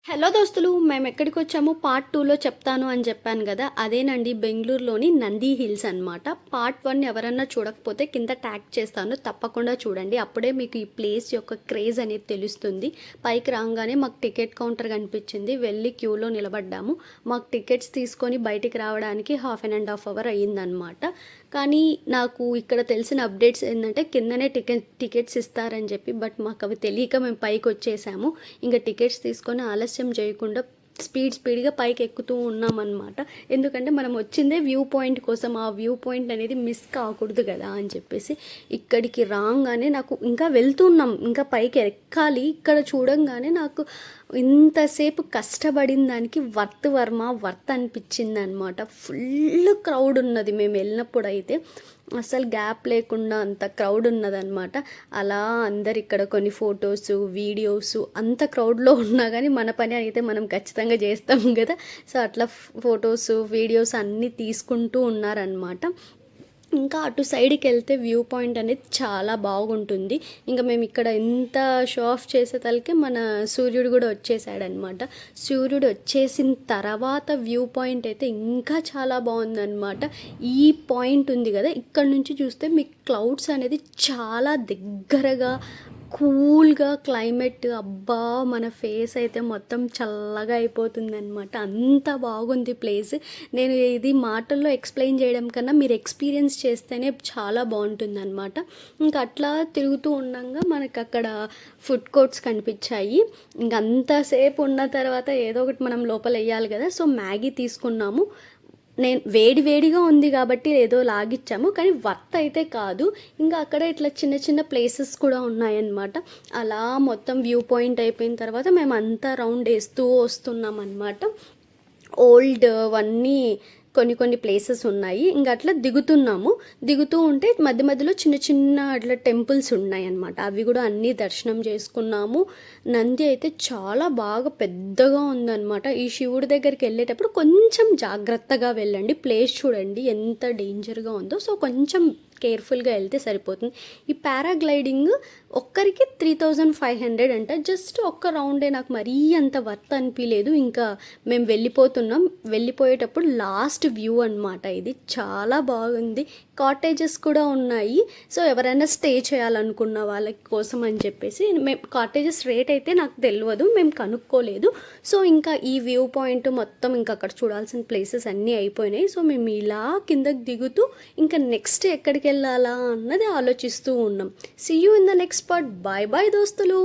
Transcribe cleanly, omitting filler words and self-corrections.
Hello దోస్తులు, మేము ఎక్కడికి వచ్చామో పార్ట్ 2లో చెప్తాను అని చెప్పాను కదా. అదేనండి, బెంగళూరులోని నంది హిల్స్ అనమాట. పార్ట్ 1 ఎవరన్నా చూడకపోతే కింద ట్యాగ్ చేస్తాను, తప్పకుండా చూడండి. అప్పుడే మీకు ఈ ప్లేస్ యొక్క క్రేజ్ అనేది తెలుస్తుంది. పైకి రాగానే మాకు టికెట్ కౌంటర్ కనిపించింది, వెళ్ళి క్యూలో నిలబడ్డాము. మాకు టికెట్స్ తీసుకొని బయటికి రావడానికి 1.5 అవర్ అయ్యిందనమాట. కానీ నాకు ఇక్కడ తెలిసిన అప్డేట్స్ ఏంటంటే కిందనే టికెట్స్ ఇస్తారని చెప్పి, బట్ మాకు అవి తెలియక మేము పైకి వచ్చేసాము. ఇంకా టికెట్స్ తీసుకొని ఆలస్యం చేయకుండా స్పీడ్గా పైకి ఎక్కుతూ ఉన్నామన్నమాట. ఎందుకంటే మనం వచ్చిందే వ్యూ పాయింట్ కోసం, ఆ వ్యూ పాయింట్ అనేది మిస్ కాకూడదు కదా అని చెప్పేసి ఇక్కడికి రాగానే నాకు ఇంకా వెళ్తున్నాం, ఇంకా పైకి ఎక్కాలి. ఇక్కడ చూడంగానే నాకు ఇంతసేపు కష్టపడిన దానికి వర్త్ అనిపించింది అనమాట. ఫుల్ క్రౌడ్ ఉన్నది మేము వెళ్ళినప్పుడు అయితే, అసలు గ్యాప్ లేకుండా అంత క్రౌడ్ ఉన్నదనమాట. అలా అందరు ఇక్కడ కొన్ని ఫొటోస్ వీడియోస్, అంత క్రౌడ్లో ఉన్నా కానీ మన పని అయితే మనం ఖచ్చితంగా చేస్తాం కదా. సో అట్లా ఫొటోస్ వీడియోస్ అన్నీ తీసుకుంటూ ఉన్నారనమాట. ఇంకా అటు సైడ్కి వెళ్తే వ్యూ పాయింట్ అనేది చాలా బాగుంటుంది. ఇంకా మేము ఇక్కడ ఎంత షో ఆఫ్ చేసేతలకే మన సూర్యుడు కూడా వచ్చేసాడనమాట. సూర్యుడు వచ్చేసిన తర్వాత వ్యూ పాయింట్ అయితే ఇంకా చాలా బాగుందన్నమాట. ఈ పాయింట్ ఉంది కదా, ఇక్కడ నుంచి చూస్తే మీకు క్లౌడ్స్ అనేది చాలా దగ్గరగా కూల్గా క్లైమేట్, అబ్బా మన ఫేస్ అయితే మొత్తం చల్లగా అయిపోతుంది అనమాట. అంత బాగుంది ప్లేస్. నేను ఇది మాటల్లో ఎక్స్ప్లెయిన్ చేయడం కన్నా మీరు ఎక్స్పీరియన్స్ చేస్తేనే చాలా బాగుంటుంది అనమాట. ఇంకా అట్లా తిరుగుతూ ఉండగా మనకు అక్కడ ఫుడ్ కోర్ట్స్ కనిపించాయి. ఇంక అంతసేపు ఉన్న తర్వాత ఏదో ఒకటి మనం లోపల వేయాలి కదా. సో మ్యాగీ తీసుకున్నాము. నేను వేడిగా ఉంది కాబట్టి ఏదో లాగిచ్చాము, కానీ వర్త్ అయితే కాదు. ఇంకా అక్కడ ఇట్లా చిన్న చిన్న ప్లేసెస్ కూడా ఉన్నాయన్నమాట. అలా మొత్తం వ్యూ పాయింట్ అయిపోయిన తర్వాత మేము అంతా రౌండ్ వేస్తూ వస్తున్నాం అన్నమాట. ఓల్డ్ అవన్నీ కొన్ని ప్లేసెస్ ఉన్నాయి. ఇంకా అట్లా దిగుతూ ఉంటే మధ్య మధ్యలో చిన్న చిన్న అట్లా టెంపుల్స్ ఉన్నాయి అన్నమాట. అవి కూడా అన్నీ దర్శనం చేసుకున్నాము. నంది అయితే చాలా బాగా పెద్దగా ఉందన్నమాట. ఈ శివుడి దగ్గరికి వెళ్ళేటప్పుడు కొంచెం జాగ్రత్తగా వెళ్ళండి. ప్లేస్ చూడండి ఎంత డేంజర్గా ఉందో. సో కొంచెం కేర్ఫుల్గా వెళ్తే సరిపోతుంది. ఈ పారాగ్లైడింగ్ ఒక్కరికి 3500 అంట. జస్ట్ ఒక్క రౌండే, నాకు మరీ అంత వర్త్ అనిపించలేదు. ఇంకా మేము వెళ్ళిపోయేటప్పుడు లాస్ట్ వ్యూ అనమాట. ఇది చాలా బాగుంది. కాటేజెస్ కూడా ఉన్నాయి. సో ఎవరైనా స్టే చేయాలనుకున్న వాళ్ళ కోసం అని చెప్పేసి, మేము కాటేజెస్ రేట్ అయితే నాకు తెలియదు, మేము కనుక్కోలేదు. సో ఇంకా ఈ వ్యూ పాయింట్ మొత్తం ఇంకా అక్కడ చూడాల్సిన ప్లేసెస్ అన్నీ అయిపోయినాయి. సో మేము ఇలా కిందకి దిగుతూ ఇంకా నెక్స్ట్ ఎక్కడికి వెళ్ళాలా అన్నది ఆలోచిస్తూ ఉన్నాం. See you in the next part. Bye bye దోస్తులు.